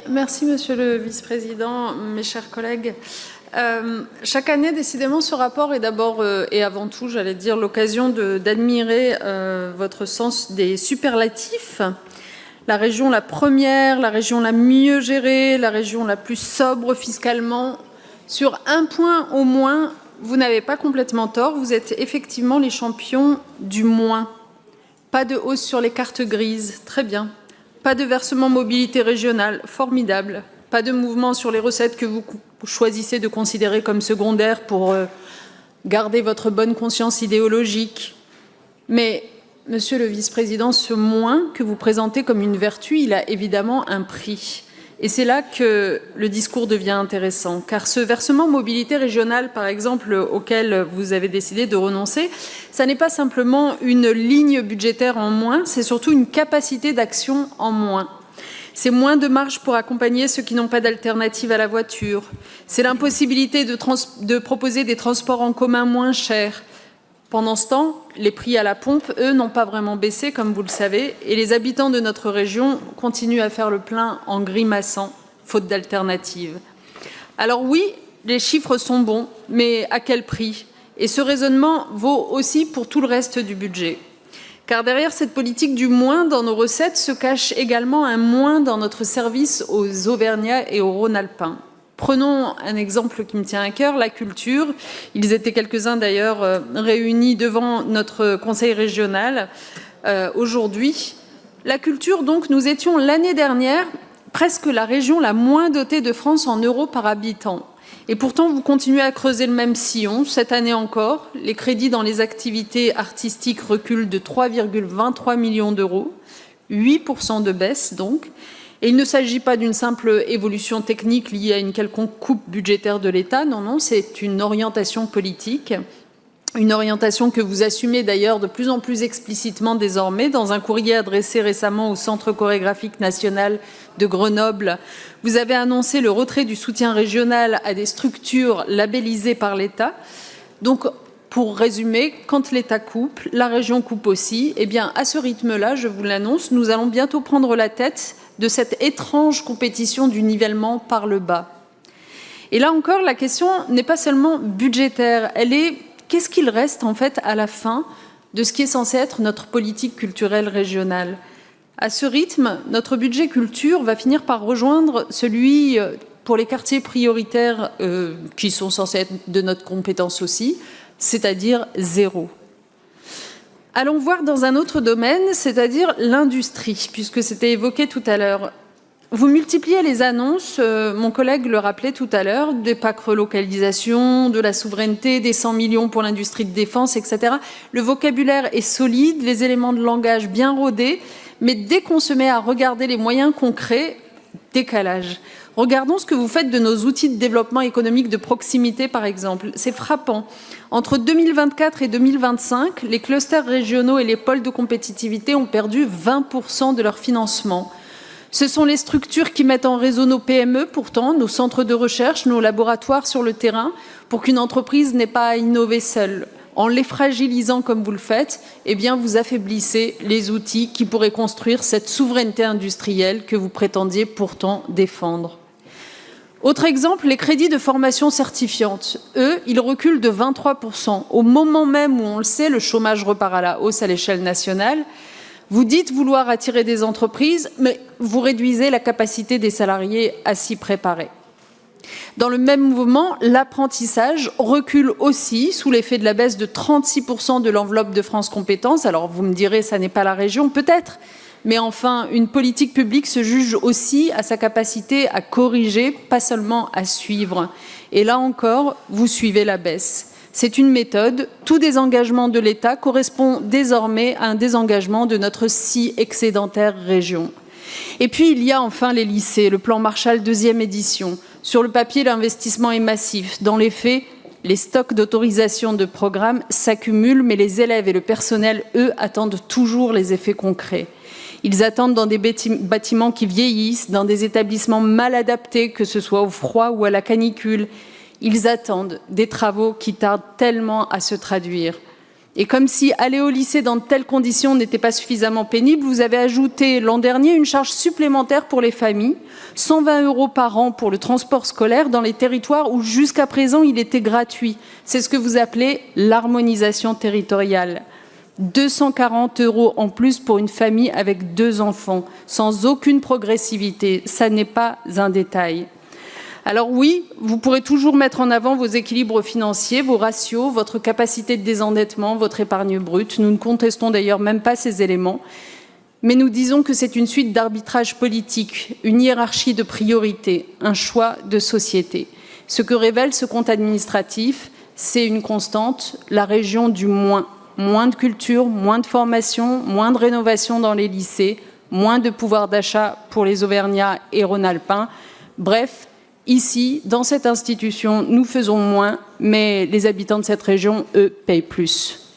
merci Monsieur le Vice-président, mes chers collègues. Chaque année, décidément, ce rapport est d'abord et avant tout, j'allais dire, l'occasion d'admirer votre sens des superlatifs. La région la première, la région la mieux gérée, la région la plus sobre fiscalement. Sur un point au moins, vous n'avez pas complètement tort, vous êtes effectivement les champions du moins. Pas de hausse sur les cartes grises, très bien. Pas de versement mobilité régionale, formidable. Pas de mouvement sur les recettes que vous choisissez de considérer comme secondaires pour garder votre bonne conscience idéologique. Mais, Monsieur le Vice-président, ce moins que vous présentez comme une vertu, il a évidemment un prix. Et c'est là que le discours devient intéressant, car ce versement mobilité régionale, par exemple, auquel vous avez décidé de renoncer, ça n'est pas simplement une ligne budgétaire en moins, c'est surtout une capacité d'action en moins. C'est moins de marge pour accompagner ceux qui n'ont pas d'alternative à la voiture. C'est l'impossibilité de proposer des transports en commun moins chers. Pendant ce temps, les prix à la pompe, eux, n'ont pas vraiment baissé, comme vous le savez, et les habitants de notre région continuent à faire le plein en grimaçant, faute d'alternative. Alors oui, les chiffres sont bons, mais à quel prix? Et ce raisonnement vaut aussi pour tout le reste du budget. Car derrière cette politique du moins dans nos recettes se cache également un moins dans notre service aux Auvergnats et aux Rhône-Alpins. Prenons un exemple qui me tient à cœur, la culture. Ils étaient quelques-uns d'ailleurs réunis devant notre conseil régional aujourd'hui. La culture, donc, nous étions l'année dernière presque la région la moins dotée de France en euros par habitant. Et pourtant, vous continuez à creuser le même sillon. Cette année encore, les crédits dans les activités artistiques reculent de 3,23 millions d'euros, 8% de baisse donc. Et il ne s'agit pas d'une simple évolution technique liée à une quelconque coupe budgétaire de l'État, non, non, c'est une orientation politique, une orientation que vous assumez d'ailleurs de plus en plus explicitement désormais. Dans un courrier adressé récemment au Centre chorégraphique national de Grenoble, vous avez annoncé le retrait du soutien régional à des structures labellisées par l'État. Donc, pour résumer, quand l'État coupe, la région coupe aussi. Eh bien, à ce rythme-là, je vous l'annonce, nous allons bientôt prendre la tête de cette étrange compétition du nivellement par le bas. Et là encore, la question n'est pas seulement budgétaire, elle est qu'est-ce qu'il reste en fait à la fin de ce qui est censé être notre politique culturelle régionale? À ce rythme, notre budget culture va finir par rejoindre celui pour les quartiers prioritaires qui sont censés être de notre compétence aussi, c'est-à-dire zéro. Allons voir dans un autre domaine, c'est-à-dire l'industrie, puisque c'était évoqué tout à l'heure. Vous multipliez les annonces, mon collègue le rappelait tout à l'heure, des packs relocalisation, de la souveraineté, des 100 millions pour l'industrie de défense, etc. Le vocabulaire est solide, les éléments de langage bien rodés, mais dès qu'on se met à regarder les moyens concrets, décalage. Regardons ce que vous faites de nos outils de développement économique de proximité, par exemple. C'est frappant. Entre 2024 et 2025, les clusters régionaux et les pôles de compétitivité ont perdu 20% de leur financement. Ce sont les structures qui mettent en réseau nos PME, pourtant, nos centres de recherche, nos laboratoires sur le terrain, pour qu'une entreprise n'ait pas à innover seule. En les fragilisant comme vous le faites, eh bien, vous affaiblissez les outils qui pourraient construire cette souveraineté industrielle que vous prétendiez pourtant défendre. Autre exemple, les crédits de formation certifiante. Eux, ils reculent de 23%. Au moment même où, on le sait, le chômage repart à la hausse à l'échelle nationale. Vous dites vouloir attirer des entreprises, mais vous réduisez la capacité des salariés à s'y préparer. Dans le même mouvement, l'apprentissage recule aussi sous l'effet de la baisse de 36% de l'enveloppe de France Compétences. Alors vous me direz, ça n'est pas la région, peut-être, mais enfin, une politique publique se juge aussi à sa capacité à corriger, pas seulement à suivre. Et là encore, vous suivez la baisse. C'est une méthode. Tout désengagement de l'État correspond désormais à un désengagement de notre si excédentaire région. Et puis, il y a enfin les lycées, le plan Marshall 2e édition. Sur le papier, l'investissement est massif. Dans les faits, les stocks d'autorisation de programmes s'accumulent, mais les élèves et le personnel, eux, attendent toujours les effets concrets. Ils attendent dans des bâtiments qui vieillissent, dans des établissements mal adaptés, que ce soit au froid ou à la canicule. Ils attendent des travaux qui tardent tellement à se traduire. Et comme si aller au lycée dans de telles conditions n'était pas suffisamment pénible, vous avez ajouté l'an dernier une charge supplémentaire pour les familles, 120 € par an pour le transport scolaire dans les territoires où jusqu'à présent il était gratuit. C'est ce que vous appelez l'harmonisation territoriale. 240 € en plus pour une famille avec 2 enfants, sans aucune progressivité. Ça n'est pas un détail. Alors oui, vous pourrez toujours mettre en avant vos équilibres financiers, vos ratios, votre capacité de désendettement, votre épargne brute. Nous ne contestons d'ailleurs même pas ces éléments. Mais nous disons que c'est une suite d'arbitrages politiques, une hiérarchie de priorités, un choix de société. Ce que révèle ce compte administratif, c'est une constante, la région du moins. Moins de culture, moins de formation, moins de rénovation dans les lycées, moins de pouvoir d'achat pour les Auvergnats et Rhône-Alpins. Bref, ici, dans cette institution, nous faisons moins, mais les habitants de cette région, eux, payent plus.